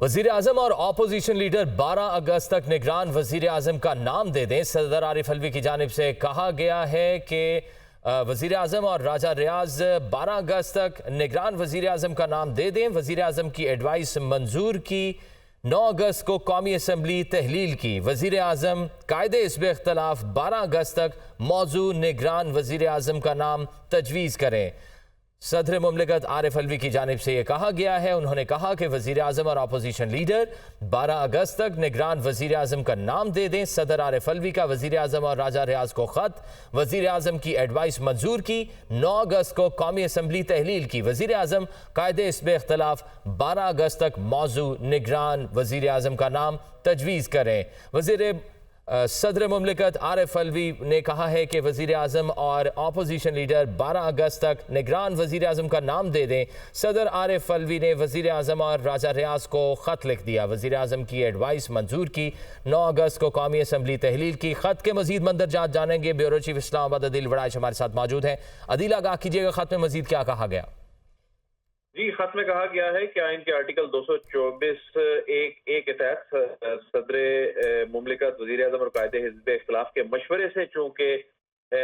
وزیر اعظم اور opposition leader 12 اگست تک نگران وزیر اعظم کا نام دے دیں۔ صدر عارف علوی کی جانب سے کہا گیا ہے کہ وزیر اعظم اور راجہ ریاض 12 اگست تک نگران وزیر اعظم کا نام دے دیں۔ وزیر اعظم کی ایڈوائس منظور کی، 9 اگست کو قومی اسمبلی تحلیل کی۔ وزیر اعظم قائد حزب اختلاف 12 اگست تک موضوع نگران وزیر اعظم کا نام تجویز کریں۔ صدر مملکت عارف علوی کی جانب سے یہ کہا گیا ہے، انہوں نے کہا کہ وزیر اعظم اور اپوزیشن لیڈر 12 اگست تک نگران وزیر اعظم کا نام دے دیں۔ صدر عارف علوی کا وزیر اعظم اور راجہ ریاض کو خط، وزیر اعظم کی ایڈوائس منظور کی، 9 اگست کو قومی اسمبلی تحلیل کی۔ وزیر اعظم قائد حزب اختلاف 12 اگست تک موضوع نگران وزیر اعظم کا نام تجویز کریں۔ صدر مملکت عارف علوی نے کہا ہے کہ وزیر اعظم اور اپوزیشن لیڈر 12 اگست تک نگران وزیر اعظم کا نام دے دیں۔ صدر عارف علوی نے وزیر اعظم اور راجہ ریاض کو خط لکھ دیا، وزیر اعظم کی ایڈوائس منظور کی، 9 اگست کو قومی اسمبلی تحلیل کی۔ خط کے مزید مندرجات جانیں گے بیورو چیف اسلام آباد عدیل وڑائچ ہمارے ساتھ موجود ہیں۔ عدیل، آگاہ کیجیے گا خط میں مزید کیا کہا گیا؟ جی، خط میں کہا گیا ہے کہ آئین کے آرٹیکل 224(1) کے تحت صدر مملکت وزیر اعظم اور قائد حزب اختلاف کے مشورے سے چونکہ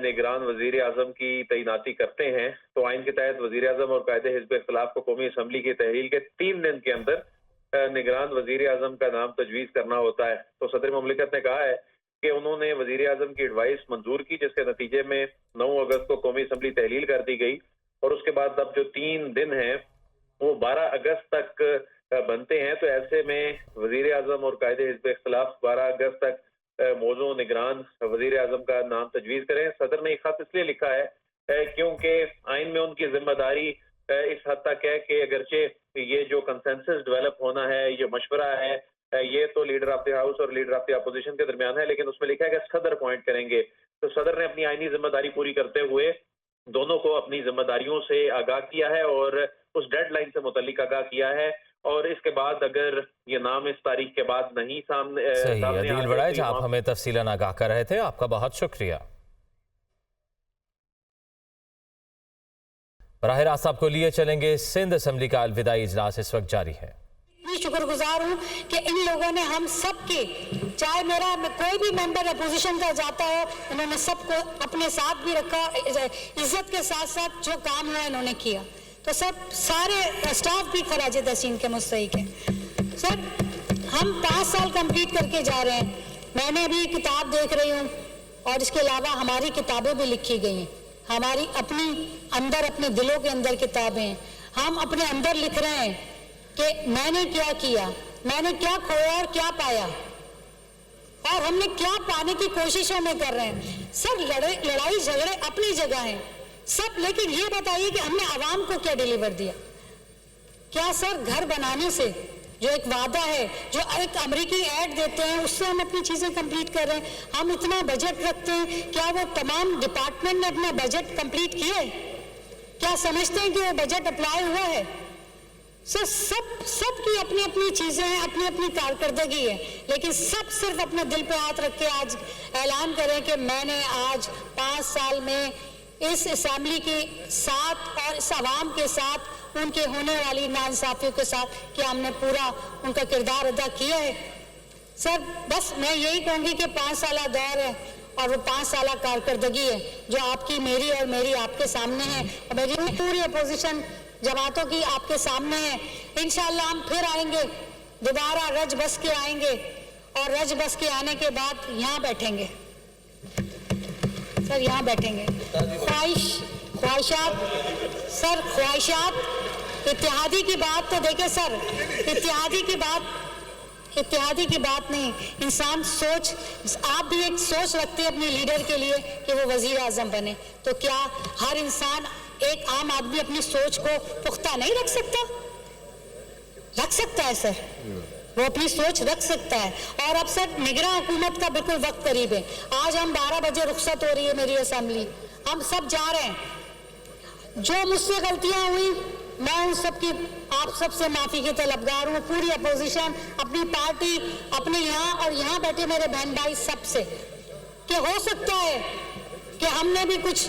نگران وزیر اعظم کی تعیناتی کرتے ہیں، تو آئین کے تحت وزیر اعظم اور قائد حزب اختلاف کو قومی اسمبلی کی تحلیل کے 3 دن کے اندر نگران وزیر اعظم کا نام تجویز کرنا ہوتا ہے۔ تو صدر مملکت نے کہا ہے کہ انہوں نے وزیر اعظم کی ایڈوائس منظور کی، جس کے نتیجے میں 9 اگست کو قومی اسمبلی تحلیل کر دی گئی، اور اس کے بعد اب جو 3 دن ہیں وہ 12 اگست تک بنتے ہیں۔ تو ایسے میں وزیر اعظم اور قائد حزب اختلاف 12 اگست تک موضوع نگران وزیر اعظم کا نام تجویز کریں۔ صدر نے یہ خط اس لیے لکھا ہے کیونکہ آئین میں ان کی ذمہ داری اس حد تک ہے کہ اگرچہ یہ جو کنسنسس ڈیولپ ہونا ہے، یہ مشورہ ہے، یہ تو لیڈر آف دی ہاؤس اور لیڈر آف دی اپوزیشن کے درمیان ہے، لیکن اس میں لکھا ہے کہ صدر اپوائنٹ کریں گے۔ تو صدر نے اپنی آئینی ذمہ داری پوری کرتے ہوئے دونوں کو اپنی ذمہ داریوں سے آگاہ کیا ہے اور اس ڈیڈ لائن سے متعلق آگاہ کیا ہے، اور اس کے بعد اگر یہ نام اس تاریخ کے بعد نہیں سامنے صحیح، عدیل وڑائچ آپ ہمیں تفصیلاً آگاہ کر رہے تھے، آپ کا بہت شکریہ۔ براہ راست آپ کو لیے چلیں گے، سندھ اسمبلی کا الوداعی اجلاس اس وقت جاری ہے۔ شکر گزار ہوں کہ ان لوگوں نے ہم سب کے، چاہے میرا کوئی بھی ممبر اپوزیشن کا جاتا ہو، انہوں نے سب کو اپنے ساتھ بھی رکھا، عزت کے ساتھ ساتھ جو کام ہوا انہوں نے کیا۔ تو سب سارے اسٹاف بھی خراج تحسین کے مستحق ہیں۔ سر، ہم 5 سال کمپلیٹ کر کے جا رہے ہیں۔ میں نے بھی کتاب دیکھ رہی ہوں، اور اس کے علاوہ ہماری کتابیں بھی لکھی گئی ہیں، ہماری اپنی اندر، اپنے دلوں کے اندر کتابیں ہیں۔ ہم اپنے اندر لکھ رہے ہیں کہ میں نے کیا کیا، میں نے کیا کھویا اور کیا پایا، اور ہم نے کیا پانے کی کوششوں میں کر رہے ہیں۔ سر، لڑائی جھگڑے اپنی جگہ ہیں سب، لیکن یہ بتائیے کہ ہم نے عوام کو کیا ڈیلیور دیا؟ کیا سر گھر بنانے سے جو ایک وعدہ ہے، جو ایک امریکی ایڈ دیتے ہیں، اس سے ہم اپنی چیزیں کمپلیٹ کر رہے ہیں؟ ہم اتنا بجٹ رکھتے ہیں، کیا وہ تمام ڈپارٹمنٹ نے اپنا بجٹ کمپلیٹ کیا ہے؟ کیا سمجھتے ہیں کہ وہ بجٹ اپلائی ہوا ہے؟ سر، سب کی اپنی اپنی چیزیں ہیں، اپنی اپنی کارکردگی ہے، لیکن سب صرف اپنے دل پہ ہاتھ رکھ کے آج اعلان کریں کہ میں نے آج 5 سال میں اس اسمبلی کے ساتھ اور اس عوام کے ساتھ، ان کے ہونے والی ناانصافیوں کے ساتھ، کہ ہم نے پورا ان کا کردار ادا کیا ہے۔ سر، بس میں یہی کہوں گی کہ 5 سالہ دور ہے، اور وہ 5 سالہ کارکردگی ہے جو آپ کی، میری اور میری آپ کے سامنے ہے، اور میری پوری اپوزیشن جماعتوں کی آپ کے سامنے ہے۔ انشاءاللہ ہم پھر آئیں گے، دوبارہ رج بس کے آئیں گے، اور رج بس کے آنے کے بعد یہاں بیٹھیں گے۔ سر، یہاں بیٹھیں گے۔ خواہشات، سر، خواہشات، اتحادی کی بات تو دیکھیں سر، اتحادی کی بات نہیں، انسان سوچ، آپ بھی ایک سوچ رکھتے ہیں اپنے لیڈر کے لیے کہ وہ وزیر اعظم بنے، تو کیا ہر انسان، ایک عام آدمی اپنی سوچ کو پختہ نہیں رکھ سکتا؟ رکھ سکتا ہے سر، وہ اپنی سوچ رکھ سکتا ہے۔ اور اب سر، نگراں حکومت کا بالکل وقت قریب ہے۔ آج ہم 12 بجے رخصت ہو رہی ہے میری اسمبلی، ہم سب جا رہے ہیں۔ جو مجھ سے غلطیاں ہوئی، میں ان سب کی، آپ سب سے معافی کی طلبگار ہوں، پوری اپوزیشن، اپنی پارٹی، اپنے یہاں اور یہاں بیٹھے میرے بہن بھائی سب سے، کہ ہو سکتا ہے کہ ہم نے بھی کچھ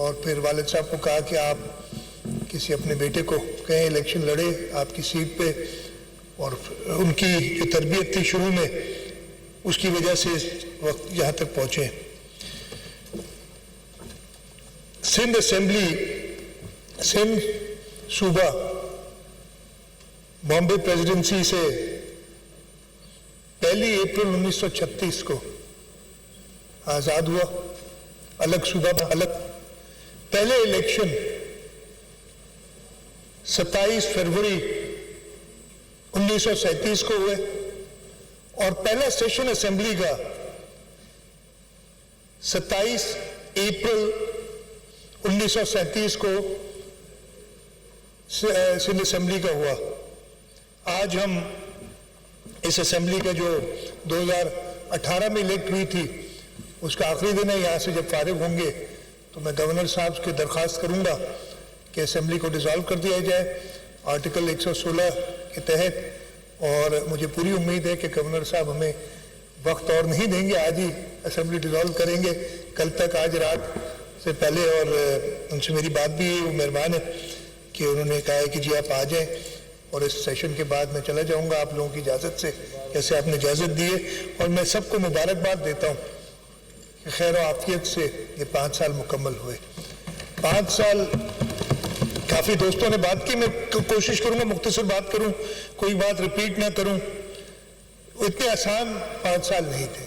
اور پھر والد صاحب کو کہا کہ آپ کسی اپنے بیٹے کو کہیں الیکشن لڑے آپ کی سیٹ پہ، اور ان کی جو تربیت تھی شروع میں اس کی وجہ سے اس وقت یہاں تک پہنچے۔ سندھ اسمبلی، سندھ صوبہ بامبے پریزیڈنسی سے 1 اپریل 1936 کو آزاد ہوا، الگ صوبہ میں الگ۔ پہلے الیکشن 27 فروری 1937 کو ہوئے، اور پہلا سیشن اسمبلی کا 27 اپریل 1937 کو سندھ اسمبلی کا ہوا۔ آج ہم اس اسمبلی کا جو 2018 میں الیکٹ ہوئی تھی اس کا آخری دن ہے۔ یہاں سے جب فارغ ہوں گے تو میں گورنر صاحب کی درخواست کروں گا کہ اسمبلی کو ڈیزالو کر دیا جائے آرٹیکل 116 کے تحت، اور مجھے پوری امید ہے کہ گورنر صاحب ہمیں وقت اور نہیں دیں گے، آج ہی اسمبلی ڈیزالو کریں گے، کل تک آج رات سے پہلے۔ اور ان سے میری بات بھی وہ مہربان ہے کہ انہوں نے کہا ہے کہ جی آپ آ جائیں، اور اس سیشن کے بعد میں چلا جاؤں گا آپ لوگوں کی اجازت سے، جیسے آپ نے اجازت دی ہے۔ اور میں سب کو مبارکباد دیتا ہوں کہ خیر و عافیت سے یہ 5 سال مکمل ہوئے۔ 5 سال کافی دوستوں نے بات کی، میں کوشش کروں گا مختصر بات کروں، کوئی بات ریپیٹ نہ کروں۔ اتنے آسان 5 سال نہیں تھے۔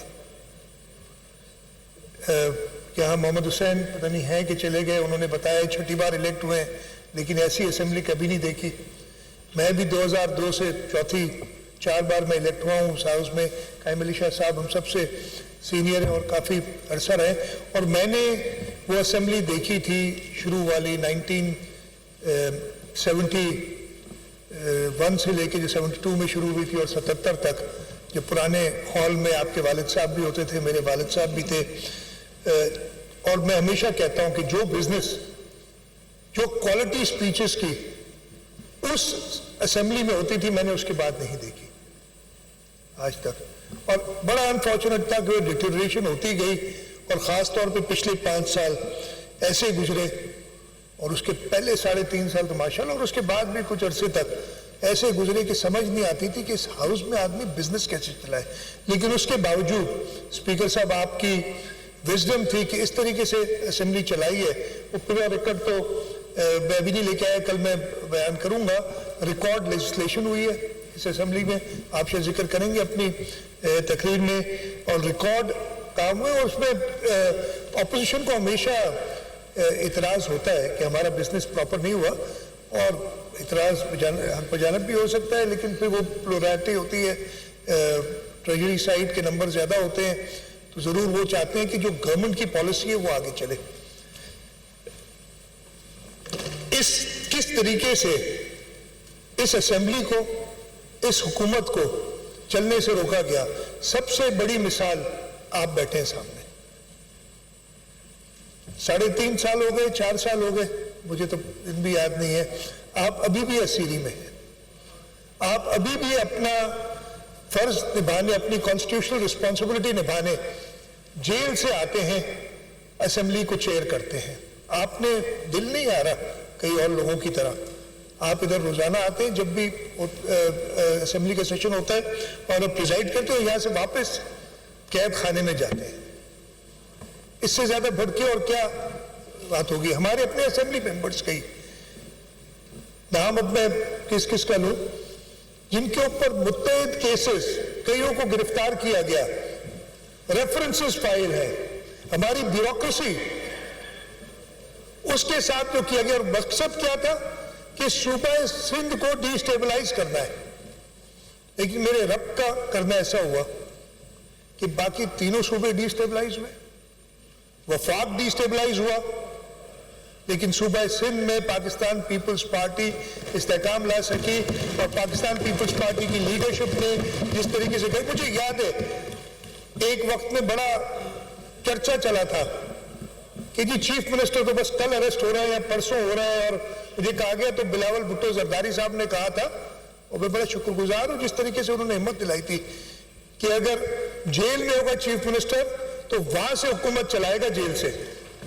یہاں محمد حسین پتہ نہیں ہیں کہ چلے گئے، انہوں نے بتایا 6ٹھی بار الیکٹ ہوئے ہیں، لیکن ایسی اسمبلی کبھی نہیں دیکھی۔ میں بھی 2002 سے 4 بار میں الیکٹ ہوا ہوں اس ہاؤس میں۔ قائم علی شاہ صاحب ہم سب سے سینئر ہیں اور کافی عرصہ رہے، اور میں نے وہ اسمبلی دیکھی تھی شروع والی 1971 سے لے کے جو 72 میں شروع ہوئی تھی اور 77 تک، جو پرانے ہال میں آپ کے والد صاحب بھی ہوتے تھے، میرے والد صاحب بھی تھے۔ اور میں ہمیشہ کہتا ہوں کہ جو بزنس، جو کوالٹی سپیچز کی اس اسمبلی میں ہوتی تھی، میں نے اس کے بعد نہیں دیکھی آج تک۔ اور بڑا انفارچونیٹ تھا کہ وہ ڈیٹیریشن ہوتی گئی، اور خاص طور پہ پچھلے 5 سال ایسے گزرے، اور اس کے پہلے 3.5 سال تو ماشاءاللہ، اور اس کے بعد بھی کچھ عرصے تک ایسے گزرے کہ سمجھ نہیں آتی تھی کہ اس ہاؤس میں آدمی بزنس کیسے چلائے۔ لیکن اس کے باوجود اسپیکر صاحب آپ کی وزڈم تھی کہ اس طریقے سے اسمبلی چلائی ہے۔ وہ پورا ریکارڈ تو میں بھی نہیں لے کے آیا، کل میں بیان کروں گا۔ ریکارڈ لیجسلیشن ہوئی ہے اس اسمبلی میں، آپ سے ذکر کریں گے اپنی تقریر میں، اور ریکارڈ کام ہوئے، اور اس میں اپوزیشن کو ہمیشہ اعتراض ہوتا ہے کہ ہمارا بزنس پراپر نہیں ہوا، اور اعتراض ہم جانب بھی ہو سکتا ہے، لیکن پھر وہ پلورائٹی ہوتی ہے، ٹریجری سائڈ کے نمبر زیادہ ہوتے ہیں، تو ضرور وہ چاہتے ہیں کہ جو گورنمنٹ کی پالیسی ہے وہ آگے چلے۔ کس طریقے سے اس اسمبلی کو، اس حکومت کو چلنے سے روکا گیا، سب سے بڑی مثال آپ بیٹھے ہیں سامنے۔ 3.5 سال ہو گئے، 4 سال ہو گئے، مجھے تو دن بھی یاد نہیں ہے، آپ ابھی بھی اسیری میں ہیں۔ آپ ابھی بھی اپنا فرض نبھانے، اپنی کانسٹیٹیوشنل رسپانسبلٹی نبھانے جیل سے آتے ہیں، اسمبلی کو چیئر کرتے ہیں۔ آپ نے دل نہیں آ رہا کئی اور لوگوں کی طرح، آپ ادھر روزانہ آتے ہیں جب بھی اسمبلی کا سیشن ہوتا ہے، اور آپ پریزائڈ کرتے ہیں، یہاں سے واپس قید خانے میں جاتے ہیں۔ اس سے زیادہ بڑھ کے اور کیا بات ہوگی؟ ہمارے اپنے اسمبلی ممبرز کئی نام اب میں کس کا لوں، جن کے اوپر متعدد کیسز، کئیوں کو گرفتار کیا گیا، ریفرنسز فائل ہے، ہماری بیوروکریسی اس کے ساتھ جو کیا گیا، اور مقصد کیا تھا کہ صوبہ سندھ کو ڈی سٹیبلائز کرنا ہے۔ لیکن میرے رب کا کرنا ایسا ہوا کہ باقی تینوں صوبے ڈی سٹیبلائز ہوئے، وفاق ڈی سٹیبلائز ہوا، لیکن صوبہ سندھ میں پاکستان پیپلز پارٹی استحکام لا سکی، اور پاکستان پیپلز پارٹی کی لیڈرشپ نے جس طریقے سے کہا، مجھے یاد ہے ایک وقت میں بڑا چرچا چلا تھا کہ جی چیف منسٹر تو بس کل اریسٹ ہو رہا ہے یا پرسوں ہو رہا ہے، اور مجھے کہا گیا، تو بلاول بھٹو زرداری صاحب نے کہا تھا، اور میں بڑا شکر گزار ہوں جس طریقے سے انہوں نے ہمت دلائی تھی کہ اگر جیل میں ہوگا چیف منسٹر تو وہاں سے حکومت چلائے گا جیل سے،